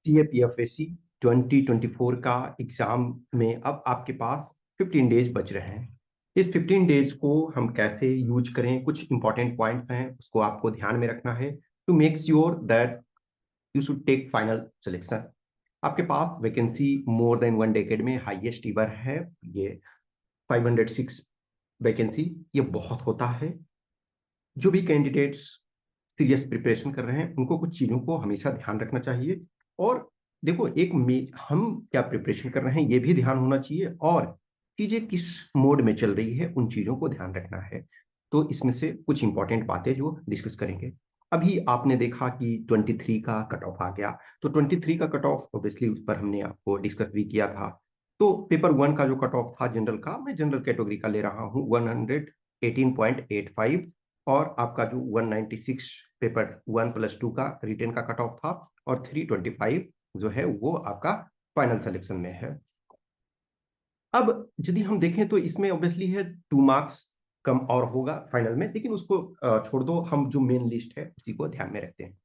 CAPFSC 2024 का exam में अब आपके पास 15 डेज बच रहे हैं। इस 15 डेज को हम कैसे यूज करें, कुछ इंपॉर्टेंट पॉइंट्स हैं, उसको आपको ध्यान में रखना है to make sure that you should take final selection. आपके पास वैकेंसी मोर देन 1 डेकेड में हाईएस्ट ईवर है, ये 506 वैकेंसी, ये बहुत होता है। जो भी कैंडिडेट्स सीरियस प्रिपरेशन कर रहे हैं उनको कुछ चीज़ों को हमेशा ध्यान रखना चाहिए। और देखो, हम क्या प्रिपरेशन कर रहे हैं ये भी ध्यान होना चाहिए, और चीज़ें किस मोड में चल रही है उन चीज़ों को ध्यान रखना है। तो इसमें से कुछ इंपॉर्टेंट बातें जो डिस्कस करेंगे। अभी आपने देखा कि 23 का कट ऑफ आ गया, तो 23 का कट ऑफ ऑब्वियसली उस पर हमने आपको डिस्कस भी किया था। तो पेपर वन का जो कट ऑफ था जनरल का, मैं जनरल कैटेगरी का ले रहा हूँ 118.85, और आपका जो 196 पेपर 1+2 का रिटेन का कट ऑफ था, और 325 जो है वो आपका फाइनल सिलेक्शन में है। अब यदि हम देखें तो इसमें ऑब्वियसली है 2 मार्क्स कम और होगा फाइनल में, लेकिन उसको छोड़ दो, हम जो मेन लिस्ट है उसी को ध्यान में रखते हैं।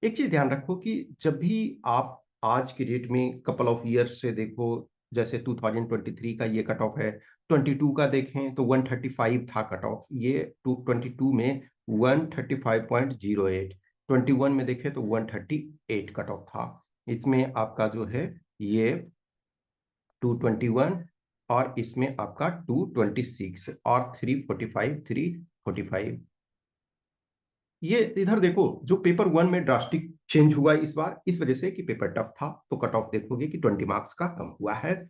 एक चीज ध्यान रखो कि जब भी आप आज की डेट में कपल ऑफ ईयर्स से देखो, जैसे 2023 का ये कट ऑफ है, 22 का देखें तो 135 था कट ऑफ, ये 22 में 135.08, 21 में देखें तो 138 कट ऑफ था। इसमें आपका जो है ये 221, और इसमें आपका 226 और 345। ये इधर देखो, जो पेपर वन में ड्रास्टिक चेंज हुआ इस बार, इस वजह से कि पेपर टफ था, तो कट ऑफ देखोगे कि 20 मार्क्स का कम हुआ है।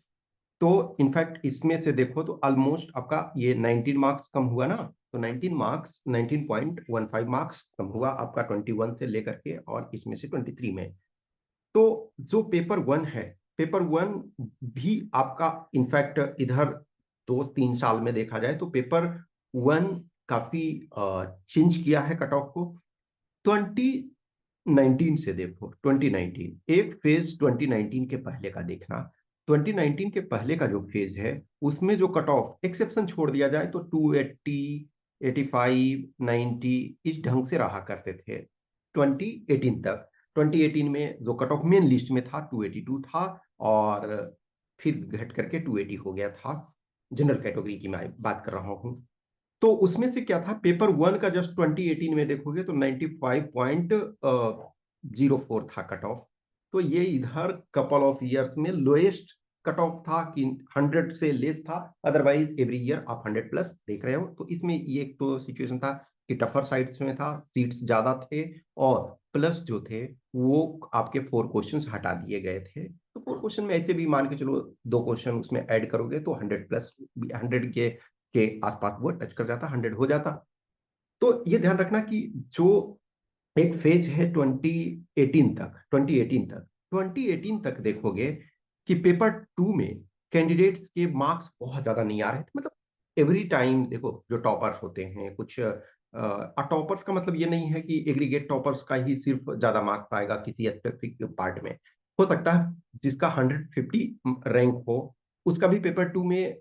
तो इनफैक्ट इसमें से देखो तो ऑलमोस्ट आपका ये 19 मार्क्स कम हुआ ना, तो 19 मार्क्स 19.15 मार्क्स कम हुआ आपका 21 से लेकर के, और इसमें से 23 में। तो जो पेपर वन है, पेपर वन भी आपका इनफैक्ट इधर 2-3 साल में देखा जाए तो पेपर वन काफी चेंज किया है कट ऑफ को। 2019 से देखो, 2019 एक फेज, 2019 के पहले का देखना। 2019 के पहले का जो फेज है उसमें जो कट ऑफ एक्सेप्शन छोड़ दिया जाए तो 280, 85, 90 इस ढंग से रहा करते थे 2018 तक। 2018 में जो कट ऑफ मेन लिस्ट में था 282 था, और फिर घट करके 280 हो गया था। जनरल कैटेगरी की मैं बात कर रहा हूँ। तो उसमें से क्या था, पेपर वन का जस्ट 2018 में देखोगे तो 95.04 था कट ऑफ। तो ये इधर कपल ऑफ ईयर्स में लोएस्ट कट ऑफ था कि 100 से लेस था। अदरवाइज एवरी ईयर आप 100+ देख रहे हो। तो इसमें ये एक तो सिचुएशन था कि टफर साइड्स में था, सीट्स ज्यादा थे, और प्लस जो थे वो आपके 4 क्वेश्चंस हटा दिए गए थे। तो 4 क्वेश्चन में ऐसे भी मान के चलो 2 क्वेश्चन उसमें ऐड करोगे तो 100+, 100 के आसपास वो टच कर जाता, 100 हो जाता। तो ये ध्यान रखना कि जो एक फेज है 2018 तक देखोगे कि पेपर टू में कैंडिडेट्स के मार्क्स बहुत ज्यादा नहीं आ रहे थे। मतलब एवरी टाइम देखो, जो टॉपर्स होते हैं कुछ, टॉपर्स का मतलब ये नहीं है कि एग्रीगेट टॉपर्स का ही सिर्फ ज्यादा मार्क्स आएगा किसी स्पेसिफिक पार्ट में। हो सकता है जिसका 150 रैंक हो उसका भी पेपर टू में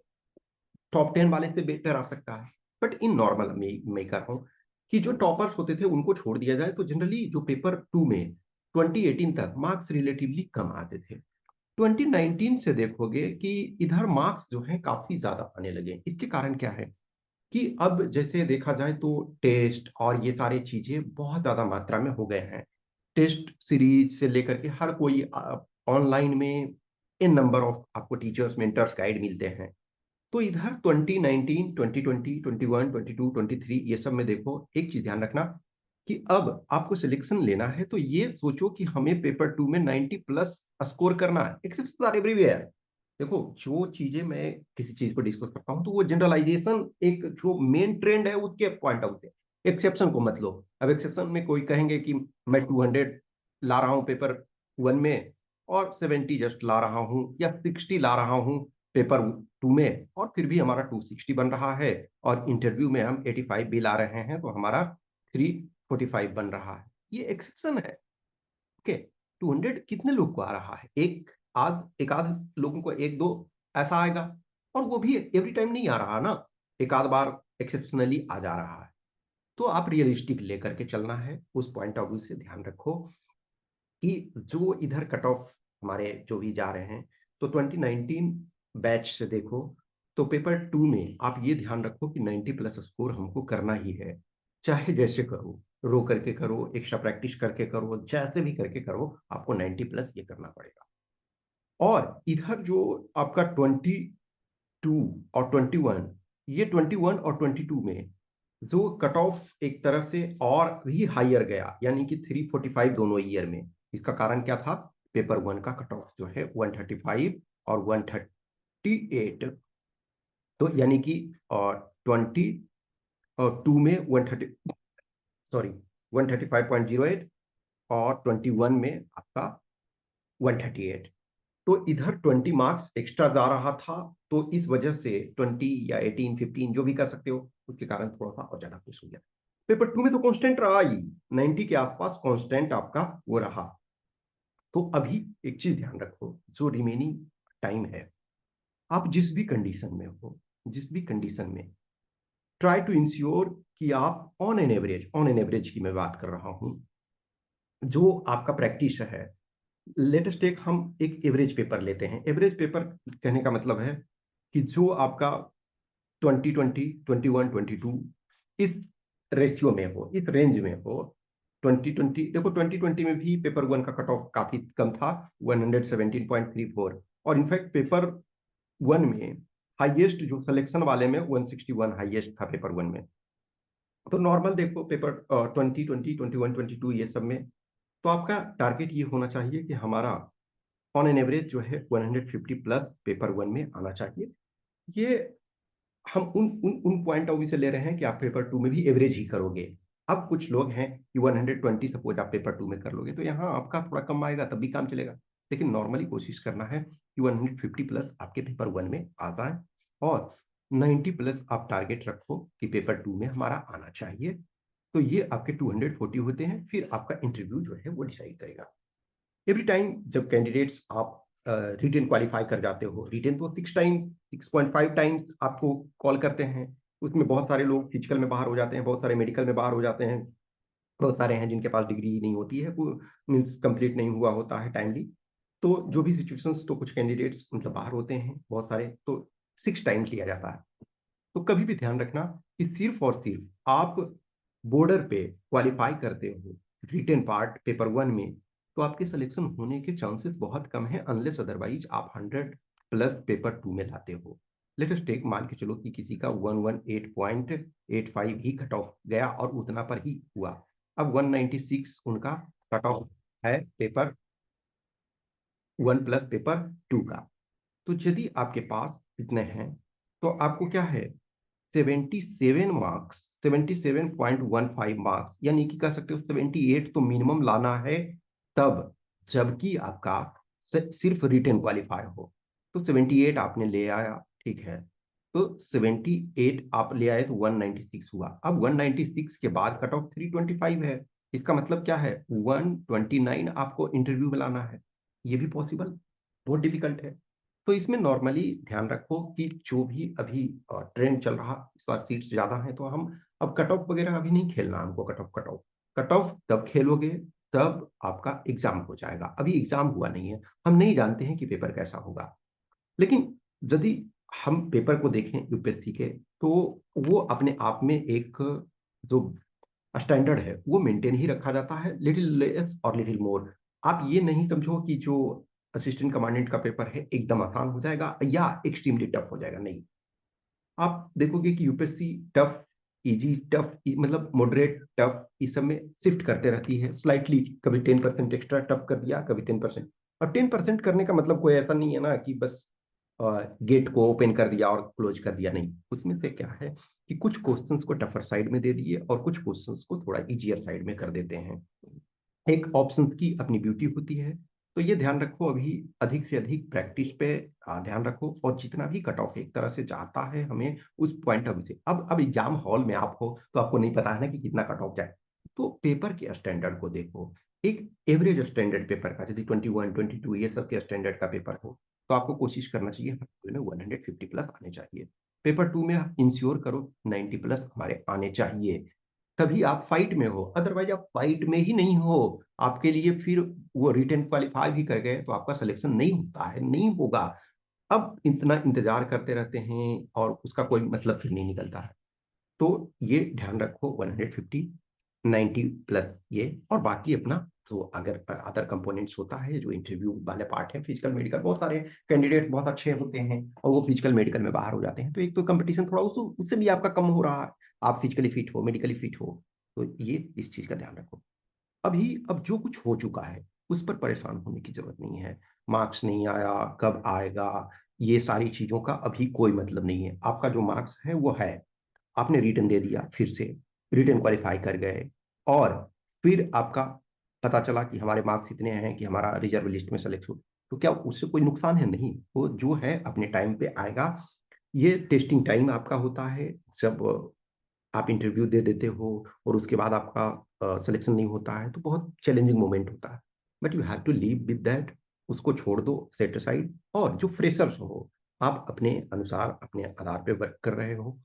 टॉप 10 वाले से बेटर आ सकता है। बट इन नॉर्मल मैं कर रहा हूँ कि जो टॉपर्स होते थे उनको छोड़ दिया जाए तो जनरली जो पेपर टू में 2018 तक मार्क्स रिलेटिवली कम आते थे। 2019 से देखोगे कि इधर मार्क्स जो है काफी ज्यादा आने लगे। इसके कारण क्या है कि अब जैसे देखा जाए तो टेस्ट और ये सारी चीजें बहुत ज्यादा मात्रा में हो गए हैं। टेस्ट सीरीज से लेकर के हर कोई ऑनलाइन में इन नंबर ऑफ आपको टीचर्स मेंटर्स गाइड मिलते हैं। तो इधर 2019, 2020, 21, 22, 23 ये सब में देखो, एक चीज ध्यान रखना कि अब आपको सिलेक्शन लेना है तो ये सोचो कि हमें पेपर टू में 90+ स्कोर करना है। Exception are everywhere. देखो, जो चीजें मैं किसी चीज पर डिस्कस करता हूँ तो वो जनरलाइजेशन, एक जो मेन ट्रेंड है उसके पॉइंट आउट से, एक्सेप्शन को मत लो। अब एक्सेप्शन में कोई कहेंगे कि मैं 200 ला रहा हूँ पेपर वन में, और 70 जस्ट ला रहा हूँ, या 60 ला रहा हूँ पेपर टू में, और फिर भी हमारा 260 बन रहा है, और इंटरव्यू में हम 85 भी ला रहे हैं तो हमारा 345 बन रहा है। ये एक्सेप्शन है। ओके, 200 कितने लोग को आ रहा है? एक आध लोगों को, एक दो ऐसा आएगा, और वो भी एवरी टाइम नहीं आ रहा ना, एक आध बार एक्सेप्शनली आ जा रहा है। तो आप रियलिस्टिक लेकर के चलना है, उस पॉइंट ऑफ व्यू से ध्यान रखो। कि जो इधर कट ऑफ हमारे जो भी जा रहे हैं, तो 2019 बैच से देखो, तो पेपर 2 में आप ये ध्यान रखो कि 90 प्लस स्कोर हमको करना ही है, चाहे जैसे करो, रो करके करो, एक्स्ट्रा प्रैक्टिस करके करो, जैसे भी करके करो, आपको 90 प्लस ये करना पड़ेगा। और इधर जो आपका 22 और 21, ये 21 और 22 में जो कट ऑफ एक तरह से और भी हाइयर गया, यानी कि 345 दोनों ईयर में। इसका कारण क्या था? पेपर 1 का कट ऑफ जो है 135 और 138, तो यानी कि और 22 में 130, सॉरी 135.08, और 21 में आपका 138। तो इधर 20 मार्क्स एक्स्ट्रा जा रहा था, तो इस वजह से 20 या 18 15 जो भी कर सकते हो, उसके कारण थोड़ा सा और ज्यादा खुश हो गया। पेपर 2 में तो कांस्टेंट रहा ही, 90 के आसपास कांस्टेंट आपका वो रहा। तो अभी एक चीज ध्यान रखो, जो रिमेनिंग टाइम है, आप जिस भी कंडीशन में हो, जिस भी कंडीशन में, ट्राई टू इंश्योर कि आप ऑन एन एवरेज की मैं बात कर रहा हूं, जो आपका प्रैक्टिस है। लेटेस्ट टेक हम एक एवरेज पेपर लेते हैं। एवरेज पेपर कहने का मतलब है कि जो आपका 2020, 21, 22 इस रेशियो में हो, इस रेंज में हो। 2020 देखो, 2020 में भी पेपर 1 का कट ऑफ काफी कम था, 117.34, और इनफैक्ट पेपर 1 में हाईएस्ट जो सिलेक्शन वाले में 161 हाईएस्ट था पेपर 1 में। तो नॉर्मल देखो पेपर 2020, 21, 22 ये सब में, तो आपका टारगेट ये होना चाहिए कि हमारा ऑन एन एवरेज जो है 150 प्लस पेपर 1 में आना चाहिए। ये हम उन पॉइंट ऑफ व्यू से ले रहे हैं कि आप पेपर 2 में भी एवरेज ही करोगे। अब कुछ लोग हैं कि 120 सपोज आप पेपर 2 में कर लोगे, तो यहाँ आपका थोड़ा कम आएगा तब भी काम चलेगा, लेकिन नॉर्मली कोशिश करना है कि 150 प्लस आपके पेपर 1 में आ जाए, और 90 प्लस आप टारगेट रखो कि पेपर 2 में हमारा आना चाहिए। तो ये आपके 240 होते हैं, फिर आपका इंटरव्यू जो है वो डिसाइड करेगा। एवरी टाइम जब कैंडिडेट्स आप रिटेन क्वालिफाई कर जाते हो, रिटेन तो 6.5 टाइम्स आपको कॉल करते हैं, उसमें बहुत सारे लोग फिजिकल में बाहर हो जाते हैं, बहुत सारे मेडिकल में बाहर हो जाते हैं, बहुत सारे हैं जिनके पास डिग्री नहीं होती है, वो मीन्स कंप्लीट नहीं हुआ होता है टाइमली। तो जो भी सिचुएशंस, तो कुछ कैंडिडेट्स मतलब बाहर होते हैं बहुत सारे, तो 6 टाइम्स लिया जाता है। तो कभी भी ध्यान रखना कि सिर्फ और सिर्फ आप बॉर्डर पे क्वालिफाई करते हो रिटेन पार्ट पेपर 1 में, तो आपके सिलेक्शन होने के चांसेस बहुत कम है, अनलेस अदरवाइज आप 100 प्लस पेपर 2 में लाते हो। लेट अस टेक, मान के चलो कि किसी का 118.85 ही कट ऑफ गया और उतना पर ही हुआ। अब 196 उनका कट ऑफ है पेपर 1 प्लस पेपर 2 का। तो यदि आपके पास इतने हैं, तो आपको क्या है, 77 मार्क्स, 77.15 मार्क्स, यानी कि कह सकते हो 78 तो मिनिमम लाना है, तब जबकि आपका सिर्फ रिटेन क्वालिफाई हो। तो 78 आपने ले आया, ठीक है, तो 78 आप ले आए तो 196 हुआ। अब 196 के बाद कट ऑफ 325 है, इसका मतलब क्या है, 129 आपको इंटरव्यू में लाना है। ये भी पॉसिबल, बहुत डिफिकल्ट है। तो इसमें नॉर्मली ध्यान रखो कि जो भी अभी ट्रेंड चल रहा, इस बार सीट्स ज्यादा हैं, तो हम अब कट ऑफ वगैरह अभी नहीं खेलना हमको। कट ऑफ तब खेलोगे तब आपका एग्जाम हो जाएगा, अभी एग्जाम हुआ नहीं है, हम नहीं जानते हैं कि पेपर कैसा होगा। लेकिन यदि हम पेपर को देखें यूपीएससी के, तो वो अपने आप में एक जो स्टैंडर्ड है वो मेंटेन ही रखा जाता है, लिटिल लेस और लिटिल मोर। आप ये नहीं समझो कि जो असिस्टेंट कमांडेंट का पेपर है एकदम आसान हो जाएगा या एक्सट्रीमली टफ हो जाएगा, नहीं। आप देखोगे कि यूपीएससी टफ, इजी, टफ, मतलब मॉडरेट, टफ, इस सब में शिफ्ट करते रहती है स्लाइटली, कभी 10% एक्स्ट्रा टफ कर दिया, कभी 10%। और 10% करने का मतलब कोई ऐसा नहीं है ना कि बस गेट को ओपन कर दिया और क्लोज कर दिया, नहीं। उसमें से क्या है कि कुछ क्वेश्चंस को टफर साइड में दे दिए और कुछ क्वेश्चंस को थोड़ा इजियर साइड में कर देते हैं। एक ऑप्शन की अपनी ब्यूटी होती है। तो ये ध्यान रखो, अभी अधिक से अधिक प्रैक्टिस पे ध्यान रखो, और जितना भी कट ऑफ एक तरह से जाता है हमें उस पॉइंट ऑफ व्यू से, अब एग्जाम हॉल में आप हो तो आपको नहीं पता है ना कि कितना कट ऑफ जाए, तो पेपर के स्टैंडर्ड को देखो। एक एवरेज स्टैंडर्ड पेपर का, यदि 21, 22 ये सब के स्टैंडर्ड का पेपर हो, तो आपको कोशिश करना चाहिए हर में 150 प्लस आने चाहिए। पेपर 2 में आप इंश्योर करो 90 प्लस हमारे आने चाहिए, तभी आप फाइट में हो, अदरवाइज आप फाइट में ही नहीं हो। आपके लिए फिर वो रिटेन क्वालिफाई भी कर गए तो आपका सिलेक्शन नहीं होता है, नहीं होगा। अब इतना इंतजार करते रहते हैं और उसका कोई मतलब फिर नहीं निकलता है। तो ये ध्यान रखो, 150 90 प्लस ये, और बाकी अपना तो अगर अदर कंपोनेंट्स होता है जो इंटरव्यू वाले पार्ट है, फिजिकल मेडिकल, बहुत सारे कैंडिडेट बहुत अच्छे होते हैं और वो फिजिकल मेडिकल में बाहर हो जाते हैं, तो एक तो कंपटीशन थोड़ा उससे भी आपका कम हो रहा है। आप फिजिकली फिट हो, मेडिकली फिट हो, तो ये इस चीज का ध्यान रखो। अब जो कुछ हो चुका है उस पर परेशान होने की जरूरत नहीं है। मार्क्स नहीं आया, कब आएगा, ये सारी चीजों का अभी कोई मतलब नहीं है। आपका जो मार्क्स है वो है, आपने रिटर्न दे दिया, फिर से रिटर्न क्वालिफाई कर गए, और फिर आपका पता चला कि हमारे मार्क्स इतने हैं कि हमारा रिजर्व लिस्ट में सेलेक्ट हो, तो क्या उससे कोई नुकसान है? नहीं, वो जो है अपने टाइम पे आएगा। ये टेस्टिंग टाइम आपका होता है, जब आप इंटरव्यू दे देते हो और उसके बाद आपका सिलेक्शन नहीं होता है, तो बहुत चैलेंजिंग मोमेंट होता है। But you have to live with that, उसको छोड़ दो, सेट असाइड। और जो फ्रेशर्स हो, आप अपने अनुसार अपने आधार पे वर्क कर रहे हो।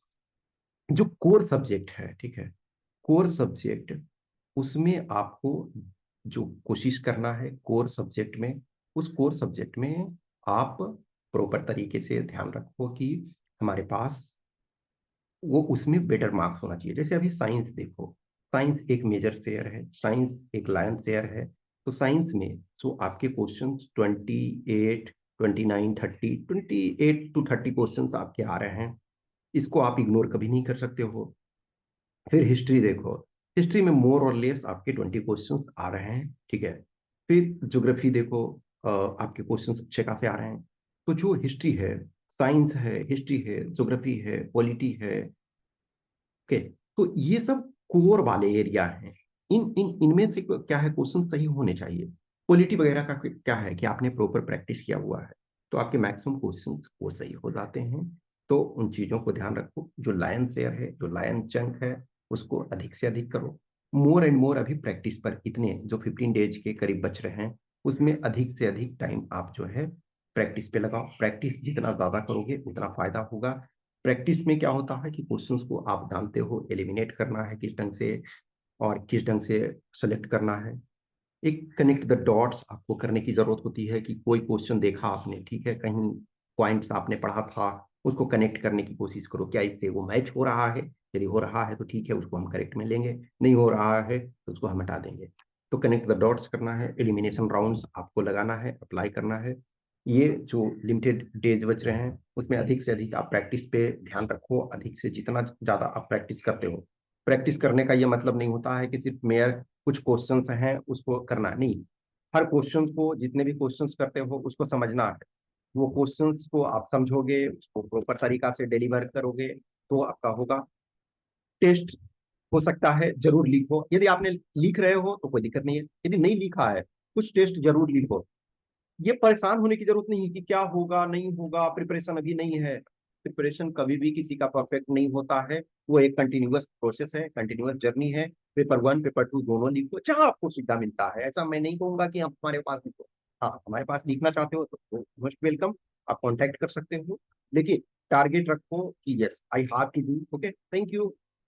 जो कोर सब्जेक्ट है, ठीक है, कोर सब्जेक्ट, उसमें आपको जो कोशिश करना है कोर सब्जेक्ट में, उस कोर सब्जेक्ट में आप प्रॉपर तरीके से ध्यान रखो कि हमारे पास वो उसमें बेटर मार्क्स होना चाहिए। जैसे अभी साइंस देखो, साइंस एक मेजर शेयर है, साइंस एक लायन शेयर है। तो साइंस में जो आपके क्वेश्चन 28 29 30, 28 to 30 क्वेश्चन आपके आ रहे हैं, इसको आप इग्नोर कभी नहीं कर सकते हो। फिर हिस्ट्री देखो, हिस्ट्री में मोर और लेस आपके 20 क्वेश्चंस आ रहे हैं, ठीक है। फिर ज्योग्राफी देखो, आपके क्वेश्चंस अच्छे खासे आ रहे हैं। तो जो हिस्ट्री है, साइंस है, हिस्ट्री है, ज्योग्राफी है, पॉलिटी है, ओके, तो ये सब कोर वाले एरिया हैं। इन इन इनमें से क्या है, क्वेश्चन सही होने चाहिए। पॉलिटी वगैरह का क्या है कि आपने प्रॉपर प्रैक्टिस किया हुआ है, तो आपके मैक्सिमम क्वेश्चंस वो सही हो जाते हैं। तो उन चीजों को ध्यान रखो। जो लायन शेयर है, जो लायन चंक है, उसको अधिक से अधिक करो। मोर एंड मोर, अभी प्रैक्टिस पर इतने जो 15 डेज के करीब बच रहे हैं, उसमें अधिक से अधिक टाइम आप जो है प्रैक्टिस पे लगाओ। प्रैक्टिस जितना ज्यादा करोगे उतना फायदा होगा। प्रैक्टिस में क्या होता है कि क्वेश्चंस को आप जानते हो एलिमिनेट करना है किस ढंग से, और किस ढंग से सेलेक्ट करना है। एक कनेक्ट द डॉट्स आपको करने की जरूरत होती है कि कोई क्वेश्चन देखा आपने, ठीक है, कहीं पॉइंट्स आपने पढ़ा था, उसको कनेक्ट करने की कोशिश करो, क्या इससे वो मैच हो रहा है? यदि हो रहा है तो ठीक है, उसको हम करेक्ट में लेंगे, नहीं हो रहा है तो उसको हम हटा देंगे। तो कनेक्ट द डॉट्स करना है, एलिमिनेशन राउंड्स आपको लगाना है, अप्लाई करना है। ये जो लिमिटेड डेज बच रहे हैं उसमें अधिक से अधिक आप प्रैक्टिस पे ध्यान रखो। अधिक से जितना ज्यादा आप प्रैक्टिस करते हो, प्रैक्टिस करने का ये मतलब नहीं होता है कि सिर्फ मेयर कुछ क्वेश्चंस हैं उसको करना नहीं। हर क्वेश्चन को, जितने भी क्वेश्चंस करते हो उसको समझना है। वो क्वेश्चंस को आप समझोगे, उसको प्रॉपर तरीका से डिलीवर करोगे, तो आपका होगा। टेस्ट हो सकता है जरूर लीक हो, यदि आपने लिख रहे हो तो कोई दिक्कत नहीं है। यदि नहीं लिखा है, कुछ टेस्ट जरूर लीक हो। ये परेशान होने की जरूरत नहीं है कि क्या होगा नहीं होगा, प्रिपरेशन अभी नहीं है। प्रिपरेशन कभी भी किसी का परफेक्ट नहीं होता है। वो एक कंटिन्यूअस प्रोसेस है, कंटिन्यूअस जर्नी है। पेपर 1 पेपर 2 दोनों लिखो जहां आपको सुविधा मिलता है। ऐसा मैं नहीं कहूंगा कि आप हमारे पास लिखो। हाँ, हमारे पास लिखना चाहते हो तो मोस्ट वेलकम, आप कॉन्टेक्ट कर सकते हो। लेकिन टारगेट रखो कि yes I have to do. Okay, thank you.